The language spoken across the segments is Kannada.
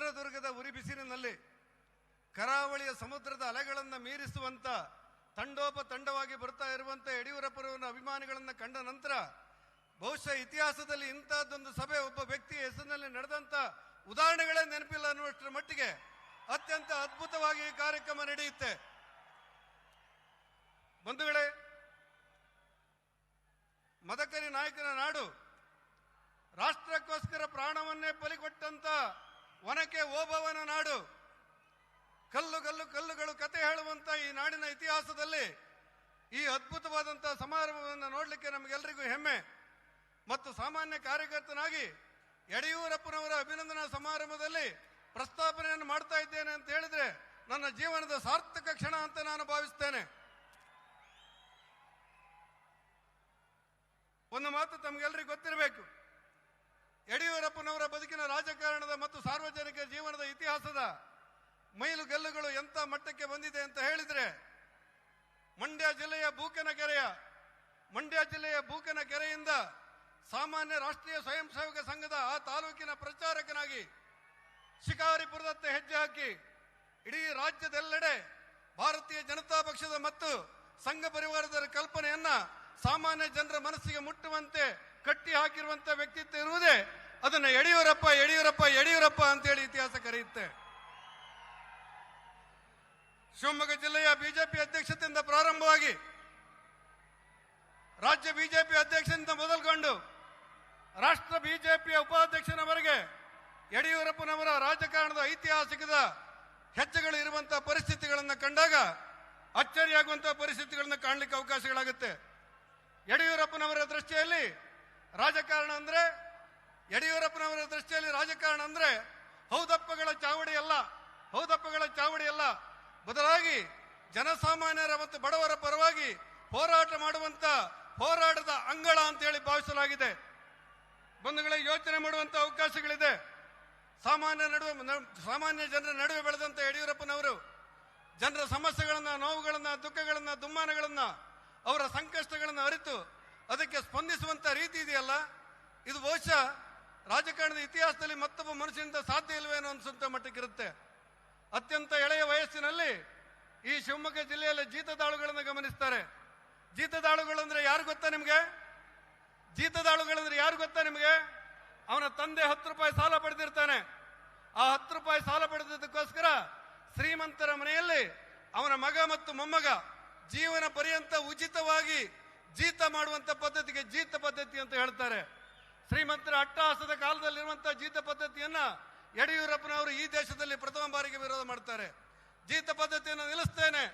ಚಿತ್ರದುರ್ಗದ ಉರಿ ಬಿಸಿಲಿನಲ್ಲಿ ಕರಾವಳಿಯ ಸಮುದ್ರದ ಅಲೆಗಳನ್ನು ಮೀರಿಸುವಂತ ತಂಡೋಪತಂಡವಾಗಿ ಬರ್ತಾ ಇರುವಂತ ಯಡಿಯೂರಪ್ಪರವರ ಅಭಿಮಾನಿಗಳನ್ನು ಕಂಡ ನಂತರ ಬಹುಶಃ ಇತಿಹಾಸದಲ್ಲಿ ಇಂತಹದ್ದೊಂದು ಸಭೆ ಒಬ್ಬ ವ್ಯಕ್ತಿಯ ಹೆಸರಿನಲ್ಲಿ ನಡೆದಂತ ಉದಾಹರಣೆಗಳೇ ನೆನಪಿಲ್ಲ ಅನ್ನುವಷ್ಟರ ಮಟ್ಟಿಗೆ ಅತ್ಯಂತ ಅದ್ಭುತವಾಗಿ ಈ ಕಾರ್ಯಕ್ರಮ ನಡೆಯುತ್ತೆ. ಬಂಧುಗಳೇ, ಮದಕರಿ ನಾಯಕನ ನಾಡು, ರಾಷ್ಟ್ರಕ್ಕೋಸ್ಕರ ಪ್ರಾಣವನ್ನೇ ಬಲಿಕೊಟ್ಟಂತ ಒನಕೆ ಓಬವ್ವನ ನಾಡು, ಕಲ್ಲುಗಳು ಕತೆ ಹೇಳುವಂತ ಈ ನಾಡಿನ ಇತಿಹಾಸದಲ್ಲಿ ಈ ಅದ್ಭುತವಾದಂತಹ ಸಮಾರಂಭವನ್ನು ನೋಡಲಿಕ್ಕೆ ನಮಗೆಲ್ಲರಿಗೂ ಹೆಮ್ಮೆ. ಮತ್ತು ಸಾಮಾನ್ಯ ಕಾರ್ಯಕರ್ತನಾಗಿ ಯಡಿಯೂರಪ್ಪನವರ ಅಭಿನಂದನಾ ಸಮಾರಂಭದಲ್ಲಿ ಪ್ರಸ್ತಾಪನೆಯನ್ನು ಮಾಡ್ತಾ ಇದ್ದೇನೆ ಅಂತ ಹೇಳಿದ್ರೆ ನನ್ನ ಜೀವನದ ಸಾರ್ಥಕ ಕ್ಷಣ ಅಂತ ನಾನು ಭಾವಿಸ್ತೇನೆ. ಒಂದು ಮಾತು ತಮಗೆಲ್ಲರಿಗೂ ಗೊತ್ತಿರಬೇಕು, ಯಡಿಯೂರಪ್ಪನವರ ಬದುಕಿನ ರಾಜಕಾರಣದ ಮತ್ತು ಸಾರ್ವಜನಿಕ ಜೀವನದ ಇತಿಹಾಸದ ಮೈಲುಗಲ್ಲುಗಳು ಎಂಥ ಮಟ್ಟಕ್ಕೆ ಬಂದಿದೆ ಅಂತ ಹೇಳಿದ್ರೆ, ಮಂಡ್ಯ ಜಿಲ್ಲೆಯ ಬೂಕನಕೆರೆಯಿಂದ ಸಾಮಾನ್ಯ ರಾಷ್ಟ್ರೀಯ ಸ್ವಯಂ ಸೇವಕ ಸಂಘದ ಆ ತಾಲೂಕಿನ ಪ್ರಚಾರಕನಾಗಿ ಶಿಕಾರಿಪುರದತ್ತ ಹೆಜ್ಜೆ ಹಾಕಿ ಇಡೀ ರಾಜ್ಯದೆಲ್ಲೆಡೆ ಭಾರತೀಯ ಜನತಾ ಪಕ್ಷದ ಮತ್ತು ಸಂಘ ಪರಿವಾರದ ಕಲ್ಪನೆಯನ್ನ ಸಾಮಾನ್ಯ ಜನರ ಮನಸ್ಸಿಗೆ ಮುಟ್ಟುವಂತೆ ಕಟ್ಟಿ ಹಾಕಿರುವಂತ ವ್ಯಕ್ತಿತ್ವ ಇರುವುದೇ ಅದನ್ನ ಯಡಿಯೂರಪ್ಪ ಅಂತೇಳಿ ಇತಿಹಾಸ ಕರೆಯುತ್ತೆ. ಶಿವಮೊಗ್ಗ ಜಿಲ್ಲೆಯ ಬಿಜೆಪಿ ಅಧ್ಯಕ್ಷತೆಯಿಂದ ಪ್ರಾರಂಭವಾಗಿ ರಾಜ್ಯ ಬಿಜೆಪಿ ಅಧ್ಯಕ್ಷರಿಂದ ಮೊದಲುಗೊಂಡು ರಾಷ್ಟ್ರ ಬಿಜೆಪಿಯ ಉಪಾಧ್ಯಕ್ಷನವರೆಗೆ ಯಡಿಯೂರಪ್ಪನವರ ರಾಜಕಾರಣದ ಐತಿಹಾಸಿಕದ ಹೆಜ್ಜೆಗಳು ಇರುವಂತಹ ಪರಿಸ್ಥಿತಿಗಳನ್ನು ಕಂಡಾಗ ಅಚ್ಚರಿಯಾಗುವಂತಹ ಪರಿಸ್ಥಿತಿಗಳನ್ನು ಕಾಣಲಿಕ್ಕೆ ಅವಕಾಶಗಳಾಗುತ್ತೆ. ಯಡಿಯೂರಪ್ಪನವರ ದೃಷ್ಟಿಯಲ್ಲಿ ರಾಜಕಾರಣ ಅಂದ್ರೆ ಹೌದಪ್ಪಗಳ ಚಾವಡಿ ಅಲ್ಲ, ಬದಲಾಗಿ ಜನಸಾಮಾನ್ಯರ ಮತ್ತು ಬಡವರ ಪರವಾಗಿ ಹೋರಾಟ ಮಾಡುವಂತ ಹೋರಾಟದ ಅಂಗಳ ಅಂತ ಹೇಳಿ ಭಾವಿಸಲಾಗಿದೆ. ಬಂಧುಗಳಿಗೆ ಯೋಚನೆ ಮಾಡುವಂತ ಅವಕಾಶಗಳಿದೆ. ಸಾಮಾನ್ಯ ಜನರ ನಡುವೆ ಬೆಳೆದಂತ ಯಡಿಯೂರಪ್ಪನವರು ಜನರ ಸಮಸ್ಯೆಗಳನ್ನ, ನೋವುಗಳನ್ನ, ದುಃಖಗಳನ್ನ, ದುಮ್ಮಾನಗಳನ್ನ, ಅವರ ಸಂಕಷ್ಟಗಳನ್ನ ಅರಿತು ಅದಕ್ಕೆ ಸ್ಪಂದಿಸುವಂತ ರೀತಿ ಇದೆಯಲ್ಲ, ಇದು ಬಹುಶಃ ರಾಜಕಾರಣದ ಇತಿಹಾಸದಲ್ಲಿ ಮತ್ತೊಬ್ಬ ಮನುಷ್ಯನಿಂದ ಸಾಧ್ಯ ಇಲ್ವೇನೋ ಅನ್ಸುವಂತ ಮಟ್ಟಕ್ಕಿರುತ್ತೆ. ಅತ್ಯಂತ ಎಳೆಯ ವಯಸ್ಸಿನಲ್ಲಿ ಈ ಶಿವಮೊಗ್ಗ ಜಿಲ್ಲೆಯಲ್ಲಿ ಜೀತದಾಳುಗಳನ್ನು ಗಮನಿಸ್ತಾರೆ. ಜೀತದಾಳುಗಳಂದ್ರೆ ಯಾರು ಗೊತ್ತಾ ನಿಮಗೆ? ಅವನ ತಂದೆ 10 ರೂಪಾಯಿ ಸಾಲ ಪಡೆದಿರ್ತಾನೆ. ಆ 10 ರೂಪಾಯಿ ಸಾಲ ಪಡೆದದಕ್ಕೋಸ್ಕರ ಶ್ರೀಮಂತರ ಮನೆಯಲ್ಲಿ ಅವನ ಮಗ ಮತ್ತು ಮೊಮ್ಮಗ ಜೀವನ ಪರ್ಯಂತ ಉಚಿತವಾಗಿ ಜೀತ ಮಾಡುವಂತ ಪದ್ಧತಿಗೆ ಜೀತ ಪದ್ಧತಿ ಅಂತ ಹೇಳ್ತಾರೆ. ಶ್ರೀಮಂತರ ಅಟ್ಟಹಾಸದ ಕಾಲದಲ್ಲಿರುವಂತಹ ಜೀತ ಪದ್ಧತಿಯನ್ನ ಯಡಿಯೂರಪ್ಪನವರು ಈ ದೇಶದಲ್ಲಿ ಪ್ರಥಮ ಬಾರಿಗೆ ವಿರೋಧ ಮಾಡ್ತಾರೆ. ಜೀತ ಪದ್ಧತಿಯನ್ನು ನಿಲ್ಲಿಸ್ತೇನೆ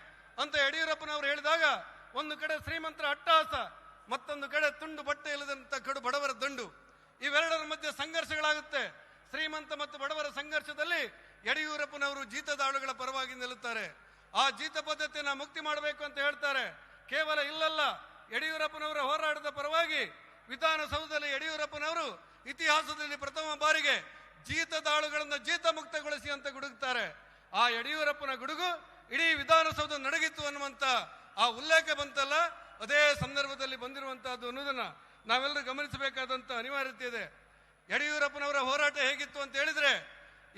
ಅಂತ ಯಡಿಯೂರಪ್ಪನವರು ಹೇಳಿದಾಗ ಒಂದು ಕಡೆ ಶ್ರೀಮಂತರ ಅಟ್ಟಹಾಸ, ಮತ್ತೊಂದು ಕಡೆ ತುಂಡು ಬಟ್ಟೆ ಇಲ್ಲದಂತ ಕಡು ಬಡವರ ದಂಡು, ಇವೆರಡರ ಮಧ್ಯೆ ಸಂಘರ್ಷಗಳಾಗುತ್ತೆ. ಶ್ರೀಮಂತ ಮತ್ತು ಬಡವರ ಸಂಘರ್ಷದಲ್ಲಿ ಯಡಿಯೂರಪ್ಪನವರು ಜೀತದಾಳುಗಳ ಪರವಾಗಿ ನಿಲ್ಲುತ್ತಾರೆ. ಆ ಜೀತ ಪದ್ಧತಿಯನ್ನ ಮುಕ್ತಿ ಮಾಡಬೇಕು ಅಂತ ಹೇಳ್ತಾರೆ. ಕೇವಲ ಇಲ್ಲಲ್ಲ, ಯಡಿಯೂರಪ್ಪನವರ ಹೋರಾಟದ ಪರವಾಗಿ ವಿಧಾನಸೌಧದಲ್ಲಿ ಯಡಿಯೂರಪ್ಪನವರು ಇತಿಹಾಸದಲ್ಲಿ ಪ್ರಥಮ ಬಾರಿಗೆ ಜೀತದಾಳುಗಳನ್ನು ಜೀತ ಮುಕ್ತಗೊಳಿಸಿ ಅಂತ ಗುಡುಗುತ್ತಾರೆ. ಆ ಯಡಿಯೂರಪ್ಪನ ಗುಡುಗು ಇಡೀ ವಿಧಾನಸೌಧ ನಡಗಿತ್ತು ಅನ್ನುವಂತ ಆ ಉಲ್ಲೇಖ ಬಂತಲ್ಲ, ಅದೇ ಸಂದರ್ಭದಲ್ಲಿ ಬಂದಿರುವಂತಹದ್ದು ಅನ್ನೋದನ್ನ ನಾವೆಲ್ಲರೂ ಗಮನಿಸಬೇಕಾದಂತ ಅನಿವಾರ್ಯತೆ ಇದೆ. ಯಡಿಯೂರಪ್ಪನವರ ಹೋರಾಟ ಹೇಗಿತ್ತು ಅಂತ ಹೇಳಿದ್ರೆ,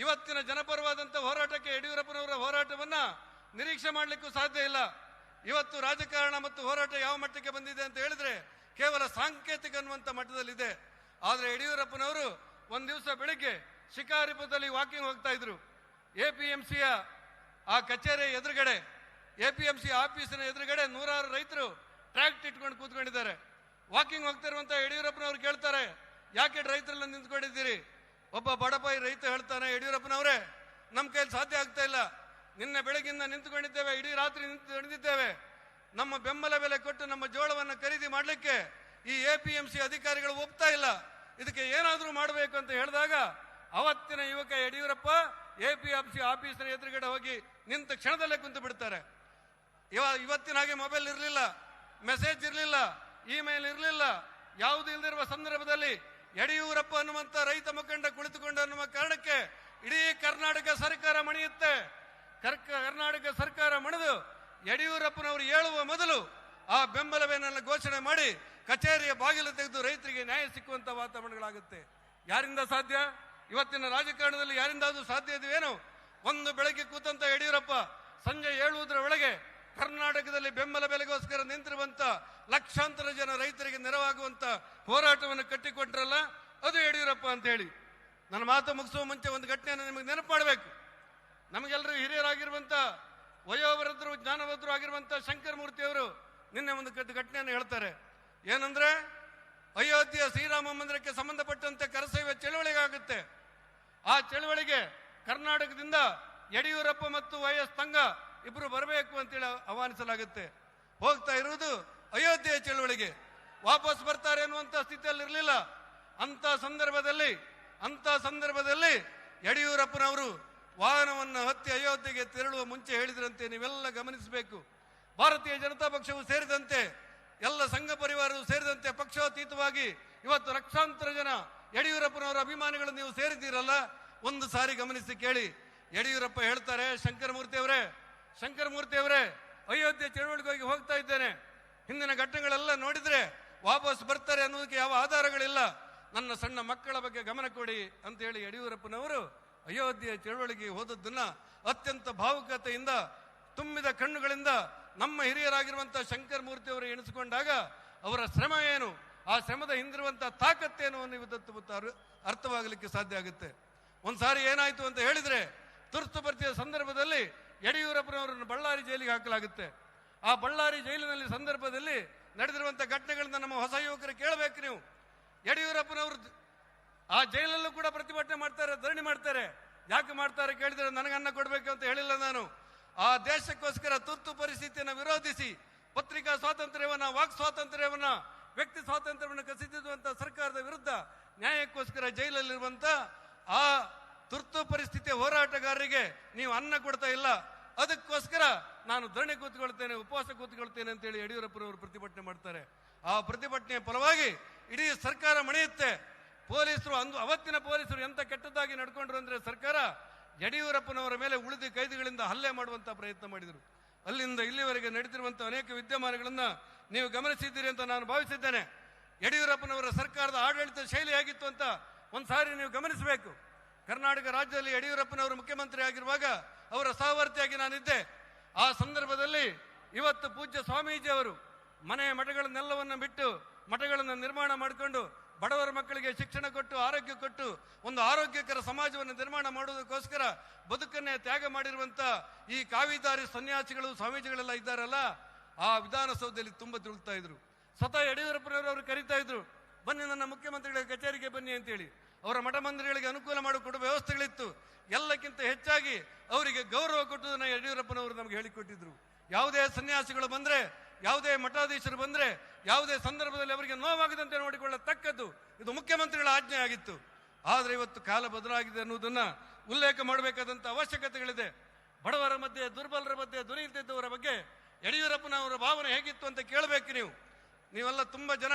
ಇವತ್ತಿನ ಜನಪರವಾದಂತ ಹೋರಾಟಕ್ಕೆ ಯಡಿಯೂರಪ್ಪನವರ ಹೋರಾಟವನ್ನ ನಿರೀಕ್ಷೆ ಮಾಡಲಿಕ್ಕೂ ಸಾಧ್ಯ ಇಲ್ಲ. ಇವತ್ತು ರಾಜಕಾರಣ ಮತ್ತು ಹೋರಾಟ ಯಾವ ಮಟ್ಟಕ್ಕೆ ಬಂದಿದೆ ಅಂತ ಹೇಳಿದ್ರೆ ಕೇವಲ ಸಾಂಕೇತಿಕ ಅನ್ನುವಂತ ಮಟ್ಟದಲ್ಲಿದೆ. ಆದ್ರೆ ಯಡಿಯೂರಪ್ಪನವರು ಒಂದ್ ದಿವಸ ಬೆಳಿಗ್ಗೆ ಶಿಕಾರಿಪುರದಲ್ಲಿ ವಾಕಿಂಗ್ ಹೋಗ್ತಾ ಇದ್ರು. ಎಪಿಎಂಸಿಯ ಆ ಕಚೇರಿ ಎದುರುಗಡೆ, ಎಪಿಎಂಸಿ ಆಫೀಸಿನ ಎದುರುಗಡೆ ನೂರಾರು ರೈತರು ಟ್ರ್ಯಾಕ್ಟರ್ ಇಟ್ಕೊಂಡು ಕೂತ್ಕೊಂಡಿದ್ದಾರೆ. ವಾಕಿಂಗ್ ಹೋಗ್ತಿರುವಂತ ಯಡಿಯೂರಪ್ಪನವ್ರು ಕೇಳ್ತಾರೆ, ಯಾಕೆ ರೈತರೆಲ್ಲ ನಿಂತ್ಕೊಂಡಿದ್ದೀರಿ? ಒಬ್ಬ ಬಡಪಾಯಿ ರೈತ ಹೇಳ್ತಾನೆ, ಯಡಿಯೂರಪ್ಪನವರೇ, ನಮ್ಮ ಕೈಯಲ್ಲಿ ಸಾಧ್ಯ ಆಗ್ತಾ ಇಲ್ಲ, ನಿನ್ನೆ ಬೆಳಗಿಂದ ನಿಂತುಕೊಂಡಿದ್ದೇವೆ, ಇಡೀ ರಾತ್ರಿ ನಿಂತಿದ್ದೇವೆ, ನಮ್ಮ ಬೆಂಬಲ ಬೆಲೆ ಕೊಟ್ಟು ನಮ್ಮ ಜೋಳವನ್ನು ಖರೀದಿ ಮಾಡಲಿಕ್ಕೆ ಈ ಎಪಿಎಂಸಿ ಅಧಿಕಾರಿಗಳು ಒಪ್ತಾ ಇಲ್ಲ, ಇದಕ್ಕೆ ಏನಾದರೂ ಮಾಡಬೇಕು ಅಂತ ಹೇಳಿದಾಗ ಅವತ್ತಿನ ಯುವಕ ಯಡಿಯೂರಪ್ಪ ಎಪಿಎಂಸಿ ಆಫೀಸಿನ ಎದುರುಗಡೆ ಹೋಗಿ ನಿಂತ ಕ್ಷಣದಲ್ಲೇ ಕುಂತು ಬಿಡ್ತಾರೆ. ಇವತ್ತಿನ ಹಾಗೆ ಮೊಬೈಲ್ ಇರಲಿಲ್ಲ, ಮೆಸೇಜ್ ಇರಲಿಲ್ಲ, ಇಮೇಲ್ ಇರಲಿಲ್ಲ, ಯಾವುದು ಇಲ್ಲದಿರುವ ಸಂದರ್ಭದಲ್ಲಿ ಯಡಿಯೂರಪ್ಪ ಅನ್ನುವಂತ ರೈತ ಮುಖಂಡ ಕುಳಿತುಕೊಂಡು ಅನ್ನುವ ಕಾರಣಕ್ಕೆ ಇಡೀ ಕರ್ನಾಟಕ ಸರ್ಕಾರ ಮಣಿಯುತ್ತೆ. ಕರ್ನಾಟಕ ಸರ್ಕಾರ ಮಣಿದು ಯಡಿಯೂರಪ್ಪನವರು ಹೇಳುವ ಮೊದಲು ಆ ಬೆಂಬಲ ಬೆಲೆಯನ್ನು ಘೋಷಣೆ ಮಾಡಿ ಕಚೇರಿಯ ಬಾಗಿಲು ತೆಗೆದು ರೈತರಿಗೆ ನ್ಯಾಯ ಸಿಕ್ಕುವಂತ ವಾತಾವರಣಗಳಾಗುತ್ತೆ. ಯಾರಿಂದ ಸಾಧ್ಯ? ಇವತ್ತಿನ ರಾಜಕಾರಣದಲ್ಲಿ ಯಾರಿಂದಾದ್ರೂ ಸಾಧ್ಯ ಇದೆಯೇನು? ಒಂದು ಬೆಳಗ್ಗೆ ಕೂತಂತ ಯಡಿಯೂರಪ್ಪ ಸಂಜೆ 7 ಒಳಗೆ ಕರ್ನಾಟಕದಲ್ಲಿ ಬೆಂಬಲ ಬೆಲೆಗೋಸ್ಕರ ನಿಂತಿರುವಂತ ಲಕ್ಷಾಂತರ ಜನ ರೈತರಿಗೆ ನೆರವಾಗುವಂತ ಹೋರಾಟವನ್ನು ಕಟ್ಟಿಕೊಟ್ರಲ್ಲ, ಅದು ಯಡಿಯೂರಪ್ಪ ಅಂತ ಹೇಳಿ. ನನ್ನ ಮಾತು ಮುಗಿಸುವ ಮುಂಚೆ ಒಂದು ಘಟನೆಯನ್ನು ನಿಮಗೆ ನೆನಪು ಮಾಡಬೇಕು. ನಮಗೆಲ್ಲರೂ ಹಿರಿಯರಾಗಿರುವಂತ ವಯೋವೃದ್ಧರು ಜ್ಞಾನವೃದ್ಧರು ಆಗಿರುವಂತ ಶಂಕರಮೂರ್ತಿ ಅವರು ನಿನ್ನೆ ಒಂದು ಘಟನೆಯನ್ನು ಹೇಳ್ತಾರೆ. ಏನಂದ್ರೆ, ಅಯೋಧ್ಯೆಯ ಶ್ರೀರಾಮ ಮಂದಿರಕ್ಕೆ ಸಂಬಂಧಪಟ್ಟಂತೆ ಕರಸೇವೆ ಚಳವಳಿಗೆ ಆಗುತ್ತೆ. ಆ ಚಳವಳಿಗೆ ಕರ್ನಾಟಕದಿಂದ ಯಡಿಯೂರಪ್ಪ ಮತ್ತು ವೈಎಸ್ ತಂಗ ಇಬ್ರು ಬರಬೇಕು ಅಂತೇಳಿ ಆಹ್ವಾನಿಸಲಾಗುತ್ತೆ. ಹೋಗ್ತಾ ಇರುವುದು ಅಯೋಧ್ಯೆಯ ಚಳವಳಿಗೆ, ವಾಪಸ್ ಬರ್ತಾರೆ ಅನ್ನುವಂಥ ಸ್ಥಿತಿಯಲ್ಲಿ ಇರಲಿಲ್ಲ. ಅಂತ ಸಂದರ್ಭದಲ್ಲಿ ಯಡಿಯೂರಪ್ಪನವರು ವಾಹನವನ್ನು ಹತ್ತಿ ಅಯೋಧ್ಯೆಗೆ ತೆರಳುವ ಮುಂಚೆ ಹೇಳಿದ್ರಂತೆ, ನೀವೆಲ್ಲ ಗಮನಿಸಬೇಕು, ಭಾರತೀಯ ಜನತಾ ಪಕ್ಷವು ಸೇರಿದಂತೆ ಎಲ್ಲ ಸಂಘ ಪರಿವಾರವು ಸೇರಿದಂತೆ ಪಕ್ಷಾತೀತವಾಗಿ ಇವತ್ತು ಲಕ್ಷಾಂತರ ಜನ ಯಡಿಯೂರಪ್ಪನವರ ಅಭಿಮಾನಿಗಳು ನೀವು ಸೇರಿದ್ದೀರಲ್ಲ, ಒಂದು ಸಾರಿ ಗಮನಿಸಿ ಕೇಳಿ. ಯಡಿಯೂರಪ್ಪ ಹೇಳ್ತಾರೆ, ಶಂಕರಮೂರ್ತಿ ಅವರೇ ಅಯೋಧ್ಯೆ ಚಳವಳಿಗೆ ಹೋಗ್ತಾ ಇದ್ದೇನೆ, ಹಿಂದಿನ ಘಟನೆಗಳೆಲ್ಲ ನೋಡಿದ್ರೆ ವಾಪಸ್ ಬರ್ತಾರೆ ಅನ್ನೋದಕ್ಕೆ ಯಾವ ಆಧಾರಗಳಿಲ್ಲ, ನನ್ನ ಸಣ್ಣ ಮಕ್ಕಳ ಬಗ್ಗೆ ಗಮನ ಕೊಡಿ ಅಂತ ಹೇಳಿ ಯಡಿಯೂರಪ್ಪನವರು ಅಯೋಧ್ಯೆ ಚಳವಳಿಗೆ ಹೋದದ್ದನ್ನ ಅತ್ಯಂತ ಭಾವುಕತೆಯಿಂದ ತುಂಬಿದ ಕಣ್ಣುಗಳಿಂದ ನಮ್ಮ ಹಿರಿಯರಾಗಿರುವಂತಹ ಶಂಕರಮೂರ್ತಿ ಅವರು ಎಣಿಸಿಕೊಂಡಾಗ ಅವರ ಶ್ರಮ ಏನು, ಆ ಶ್ರಮದ ಹಿಂದಿರುವಂತಹ ತಾಕತ್ತೇನು ಅನ್ನುವುದು ಅರ್ಥವಾಗಲಿಕ್ಕೆ ಸಾಧ್ಯ ಆಗುತ್ತೆ. ಒಂದ್ಸಾರಿ ಏನಾಯ್ತು ಅಂತ ಹೇಳಿದ್ರೆ, ತುರ್ತು ಪರಿಸ್ಥಿತಿಯ ಸಂದರ್ಭದಲ್ಲಿ ಯಡಿಯೂರಪ್ಪನವರನ್ನು ಬಳ್ಳಾರಿ ಜೈಲಿಗೆ ಹಾಕಲಾಗುತ್ತೆ. ಆ ಬಳ್ಳಾರಿ ಜೈಲಿನಲ್ಲಿ ಸಂದರ್ಭದಲ್ಲಿ ನಡೆದಿರುವಂತಹ ಘಟನೆಗಳನ್ನ ನಮ್ಮ ಹೊಸ ಯುವಕರು ಕೇಳಬೇಕು ನೀವು. ಯಡಿಯೂರಪ್ಪನವರು ಆ ಜೈಲಲ್ಲೂ ಕೂಡ ಪ್ರತಿಭಟನೆ ಮಾಡ್ತಾರೆ, ಧರಣಿ ಮಾಡ್ತಾರೆ. ಯಾಕೆ ಮಾಡ್ತಾರೆ ಕೇಳಿದ್ರೆ, ನನಗೆ ಅನ್ನ ಕೊಡಬೇಕು ಅಂತ ಹೇಳಿಲ್ಲ ನಾನು. ಆ ದೇಶಕ್ಕೋಸ್ಕರ ತುರ್ತು ಪರಿಸ್ಥಿತಿಯನ್ನು ವಿರೋಧಿಸಿ ಪತ್ರಿಕಾ ಸ್ವಾತಂತ್ರ್ಯವನ್ನ, ವಾಕ್ ಸ್ವಾತಂತ್ರ್ಯವನ್ನ, ವ್ಯಕ್ತಿ ಸ್ವಾತಂತ್ರ್ಯವನ್ನು ಕಸಿದಿರುವಂತ ಸರ್ಕಾರದ ವಿರುದ್ಧ ನ್ಯಾಯಕ್ಕೋಸ್ಕರ ಜೈಲಲ್ಲಿರುವಂತ ಆ ತುರ್ತು ಪರಿಸ್ಥಿತಿಯ ಹೋರಾಟಗಾರರಿಗೆ ನೀವು ಅನ್ನ ಕೊಡ್ತಾ ಇಲ್ಲ, ಅದಕ್ಕೋಸ್ಕರ ನಾನು ಧರಣಿ ಕೂತ್ಕೊಳ್ತೇನೆ, ಉಪವಾಸ ಕೂತ್ಕೊಳ್ತೇನೆ ಅಂತೇಳಿ ಯಡಿಯೂರಪ್ಪನವರು ಪ್ರತಿಭಟನೆ ಮಾಡ್ತಾರೆ. ಆ ಪ್ರತಿಭಟನೆಯ ಫಲವಾಗಿ ಇಡೀ ಸರ್ಕಾರ ಮಣಿಯುತ್ತೆ. ಪೊಲೀಸರು ಅವತ್ತಿನ ಪೊಲೀಸರು ಎಂತ ಕೆಟ್ಟದ್ದಾಗಿ ನಡ್ಕೊಂಡ್ರು ಅಂದ್ರೆ, ಸರ್ಕಾರ ಯಡಿಯೂರಪ್ಪನವರ ಮೇಲೆ ಉಳಿದ ಕೈದಿಗಳಿಂದ ಹಲ್ಲೆ ಮಾಡುವಂತ ಪ್ರಯತ್ನ ಮಾಡಿದರು. ಅಲ್ಲಿಂದ ಇಲ್ಲಿವರೆಗೆ ನಡೆದಿರುವಂತಹ ಅನೇಕ ವಿದ್ಯಮಾನಗಳನ್ನ ನೀವು ಗಮನಿಸಿದ್ದೀರಿ ಅಂತ ನಾನು ಭಾವಿಸಿದ್ದೇನೆ. ಯಡಿಯೂರಪ್ಪನವರ ಸರ್ಕಾರದ ಆಡಳಿತ ಶೈಲಿ ಆಗಿತ್ತು ಅಂತ ಒಂದ್ಸಾರಿ ನೀವು ಗಮನಿಸಬೇಕು. ಕರ್ನಾಟಕ ರಾಜ್ಯದಲ್ಲಿ ಯಡಿಯೂರಪ್ಪನವರು ಮುಖ್ಯಮಂತ್ರಿ ಆಗಿರುವಾಗ ಅವರ ಸಹವರ್ತಿಯಾಗಿ ನಾನಿದ್ದೆ. ಆ ಸಂದರ್ಭದಲ್ಲಿ ಇವತ್ತು ಪೂಜ್ಯ ಸ್ವಾಮೀಜಿ ಅವರು ಮಠಗಳನ್ನೆಲ್ಲವನ್ನು ಬಿಟ್ಟು ಮಠಗಳನ್ನು ನಿರ್ಮಾಣ ಮಾಡಿಕೊಂಡು ಬಡವರ ಮಕ್ಕಳಿಗೆ ಶಿಕ್ಷಣ ಕೊಟ್ಟು, ಆರೋಗ್ಯ ಕೊಟ್ಟು, ಒಂದು ಆರೋಗ್ಯಕರ ಸಮಾಜವನ್ನು ನಿರ್ಮಾಣ ಮಾಡುವುದಕ್ಕೋಸ್ಕರ ಬದುಕನ್ನೇ ತ್ಯಾಗ ಮಾಡಿರುವಂತ ಈ ಕಾವಿದಾರಿ ಸನ್ಯಾಸಿಗಳು, ಸ್ವಾಮೀಜಿಗಳೆಲ್ಲ ಇದ್ದಾರಲ್ಲ, ಆ ವಿಧಾನಸೌಧದಲ್ಲಿ ತುಂಬ ತಿರುಗ್ತಾ ಇದ್ರು. ಸ್ವತಃ ಯಡಿಯೂರಪ್ಪನವರು ಕರೀತಾ ಇದ್ರು, ಬನ್ನಿ ನನ್ನ ಮುಖ್ಯಮಂತ್ರಿಗಳ ಕಚೇರಿಗೆ ಬನ್ನಿ ಅಂತೇಳಿ. ಅವರ ಮಠ ಮಂದಿರಗಳಿಗೆ ಅನುಕೂಲ ಮಾಡಿಕೊಡುವ ವ್ಯವಸ್ಥೆಗಳಿತ್ತು. ಎಲ್ಲಕ್ಕಿಂತ ಹೆಚ್ಚಾಗಿ ಅವರಿಗೆ ಗೌರವ ಕೊಟ್ಟುದನ್ನು ಯಡಿಯೂರಪ್ಪನವರು ನಮಗೆ ಹೇಳಿಕೊಟ್ಟಿದ್ರು. ಯಾವುದೇ ಸನ್ಯಾಸಿಗಳು ಬಂದ್ರೆ, ಯಾವುದೇ ಮಠಾಧೀಶರು ಬಂದ್ರೆ, ಯಾವುದೇ ಸಂದರ್ಭದಲ್ಲಿ ಅವರಿಗೆ ನೋವಾಗದಂತೆ ನೋಡಿಕೊಳ್ಳತಕ್ಕದ್ದು ಇದು ಮುಖ್ಯಮಂತ್ರಿಗಳ ಆಜ್ಞೆ ಆಗಿತ್ತು. ಆದ್ರೆ ಇವತ್ತು ಕಾಲ ಬದಲಾಗಿದೆ ಅನ್ನುವುದನ್ನ ಉಲ್ಲೇಖ ಮಾಡಬೇಕಾದಂತ ಅವಶ್ಯಕತೆಗಳಿದೆ. ಬಡವರ ಮಧ್ಯೆ, ದುರ್ಬಲರ ಮಧ್ಯೆ, ಧ್ವನಿಯಿದ್ದವರ ಬಗ್ಗೆ ಯಡಿಯೂರಪ್ಪನವರ ಭಾವನೆ ಹೇಗಿತ್ತು ಅಂತ ಕೇಳಬೇಕು ನೀವು. ನೀವೆಲ್ಲ ತುಂಬಾ ಜನ,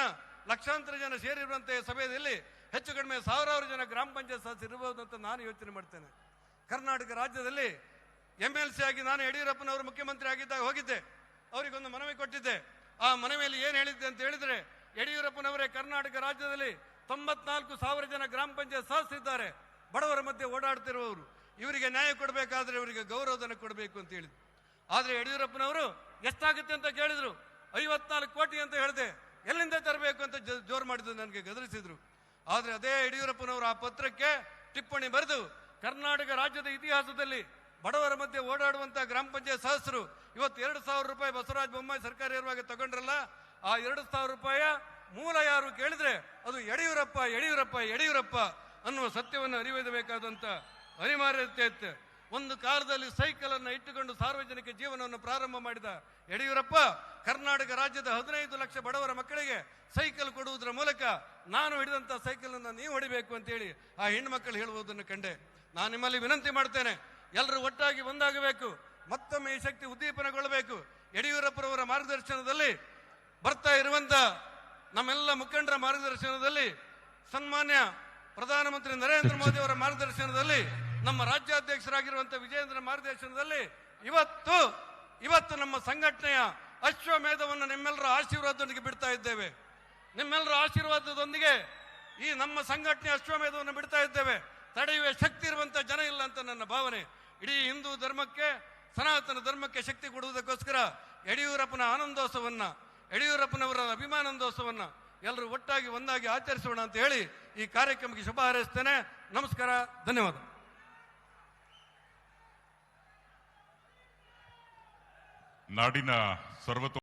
ಲಕ್ಷಾಂತರ ಜನ ಸೇರಿರುವಂತಹ ಸಭೆಯಲ್ಲಿ ಹೆಚ್ಚು ಕಡಿಮೆ ಸಾವಿರಾರು ಜನ ಗ್ರಾಮ ಪಂಚಾಯತ್ ಸದಸ್ಯರಿರಬಹುದು ಅಂತ ನಾನು ಯೋಚನೆ ಮಾಡ್ತೇನೆ. ಕರ್ನಾಟಕ ರಾಜ್ಯದಲ್ಲಿ MLC ಆಗಿ ನಾನು ಯಡಿಯೂರಪ್ಪನವರು ಮುಖ್ಯಮಂತ್ರಿ ಆಗಿದ್ದಾಗ ಹೋಗಿದ್ದೆ, ಅವರಿಗೊಂದು ಮನವಿ ಕೊಟ್ಟಿದ್ದೆ. ಆ ಮನವಿಯಲ್ಲಿ ಏನ್ ಹೇಳಿದ್ದೆ ಅಂತ ಹೇಳಿದ್ರೆ, ಯಡಿಯೂರಪ್ಪನವರೇ ಕರ್ನಾಟಕ ರಾಜ್ಯದಲ್ಲಿ 94,000 ಜನ ಗ್ರಾಮ ಪಂಚಾಯತ್ ಸದಸ್ಯರಿದ್ದಾರೆ, ಬಡವರ ಮಧ್ಯೆ ಓಡಾಡ್ತಿರುವವರು, ಇವರಿಗೆ ನ್ಯಾಯ ಕೊಡಬೇಕಾದ್ರೆ ಇವರಿಗೆ ಗೌರವಧನ ಕೊಡಬೇಕು ಅಂತ ಹೇಳಿದ್ರು. ಆದ್ರೆ ಯಡಿಯೂರಪ್ಪನವರು ಎಷ್ಟಾಗುತ್ತೆ ಅಂತ ಕೇಳಿದ್ರು, 54 ಕೋಟಿ ಅಂತ ಹೇಳಿದೆ. ಎಲ್ಲಿಂದ ತರಬೇಕು ಅಂತ ಜೋರು ಮಾಡಿದ್ರು, ನನಗೆ ಗದರಿಸಿದ್ರು. ಆದ್ರೆ ಅದೇ ಯಡಿಯೂರಪ್ಪನವರು ಆ ಪತ್ರಕ್ಕೆ ಟಿಪ್ಪಣಿ ಬರೆದು, ಕರ್ನಾಟಕ ರಾಜ್ಯದ ಇತಿಹಾಸದಲ್ಲಿ ಬಡವರ ಮಧ್ಯೆ ಓಡಾಡುವಂತಹ ಗ್ರಾಮ ಪಂಚಾಯತ್ ಸದಸ್ಯರು ಇವತ್ತು 2,000 ರೂಪಾಯಿ ಬಸವರಾಜ ಬೊಮ್ಮಾಯಿ ಸರ್ಕಾರ ಇರುವಾಗ ತಗೊಂಡ್ರಲ್ಲ, ಆ 2,000 ರೂಪಾಯಿಯ ಮೂಲ ಯಾರು ಕೇಳಿದ್ರೆ ಅದು ಯಡಿಯೂರಪ್ಪ ಅನ್ನುವ ಸತ್ಯವನ್ನು ಅರಿಯಬೇಕಾದಂತ ಅನಿವಾರ್ಯತೆ ಇತ್ತು. ಒಂದು ಕಾಲದಲ್ಲಿ ಸೈಕಲ್ ಅನ್ನು ಇಟ್ಟುಕೊಂಡು ಸಾರ್ವಜನಿಕ ಜೀವನವನ್ನು ಪ್ರಾರಂಭ ಮಾಡಿದ ಯಡಿಯೂರಪ್ಪ ಕರ್ನಾಟಕ ರಾಜ್ಯದ 15 ಲಕ್ಷ ಬಡವರ ಮಕ್ಕಳಿಗೆ ಸೈಕಲ್ ಕೊಡುವುದರ ಮೂಲಕ ನಾನು ಹಿಡಿದಂತ ಸೈಕಲ್ ಅನ್ನು ನೀವು ಹೊಡಿಬೇಕು ಅಂತೇಳಿ ಆ ಹೆಣ್ಮಕ್ಕಳು ಹೇಳುವುದನ್ನು ಕಂಡೆ. ನಾನು ನಿಮ್ಮಲ್ಲಿ ವಿನಂತಿ ಮಾಡ್ತೇನೆ, ಎಲ್ಲರೂ ಒಟ್ಟಾಗಿ ಒಂದಾಗಬೇಕು, ಮತ್ತೊಮ್ಮೆ ಈ ಶಕ್ತಿ ಉದ್ದೀಪನಗೊಳ್ಳಬೇಕು. ಯಡಿಯೂರಪ್ಪರವರ ಮಾರ್ಗದರ್ಶನದಲ್ಲಿ ಬರ್ತಾ ಇರುವಂತ ನಮ್ಮೆಲ್ಲ ಮುಖಂಡರ ಮಾರ್ಗದರ್ಶನದಲ್ಲಿ, ಸನ್ಮಾನ್ಯ ಪ್ರಧಾನಮಂತ್ರಿ ನರೇಂದ್ರ ಮೋದಿ ಅವರ ಮಾರ್ಗದರ್ಶನದಲ್ಲಿ, ನಮ್ಮ ರಾಜ್ಯಾಧ್ಯಕ್ಷರಾಗಿರುವಂತಹ ವಿಜಯೇಂದ್ರ ಮಾರ್ಗದರ್ಶನದಲ್ಲಿ ಇವತ್ತು ನಮ್ಮ ಸಂಘಟನೆಯ ಅಶ್ವಮೇಧವನ್ನು ನಿಮ್ಮೆಲ್ಲರ ಆಶೀರ್ವಾದದೊಂದಿಗೆ ಬಿಡ್ತಾ ಇದ್ದೇವೆ. ನಿಮ್ಮೆಲ್ಲರ ಆಶೀರ್ವಾದದೊಂದಿಗೆ ಈ ನಮ್ಮ ಸಂಘಟನೆಯ ಅಶ್ವಮೇಧವನ್ನು ಬಿಡ್ತಾ ಇದ್ದೇವೆ. ತಡೆಯುವ ಶಕ್ತಿ ಇರುವಂತ ಜನ ಇಲ್ಲ ಅಂತ ನನ್ನ ಭಾವನೆ. ಇಡೀ ಹಿಂದೂ ಧರ್ಮಕ್ಕೆ, ಸನಾತನ ಧರ್ಮಕ್ಕೆ ಶಕ್ತಿ ಕೊಡುವುದಕ್ಕೋಸ್ಕರ ಯಡಿಯೂರಪ್ಪನ ಆನಂದೋತ್ಸವನ್ನ, ಯಡಿಯೂರಪ್ಪನವರ ಅಭಿಮಾನಂದೋತ್ಸವನ್ನ ಎಲ್ಲರೂ ಒಟ್ಟಾಗಿ ಒಂದಾಗಿ ಆಚರಿಸೋಣ ಅಂತ ಹೇಳಿ ಈ ಕಾರ್ಯಕ್ರಮಕ್ಕೆ ಶುಭ ಹಾರೈಸ್ತೇನೆ. ನಮಸ್ಕಾರ, ಧನ್ಯವಾದ. ನಾಡಿನ ಸರ್ವತೋ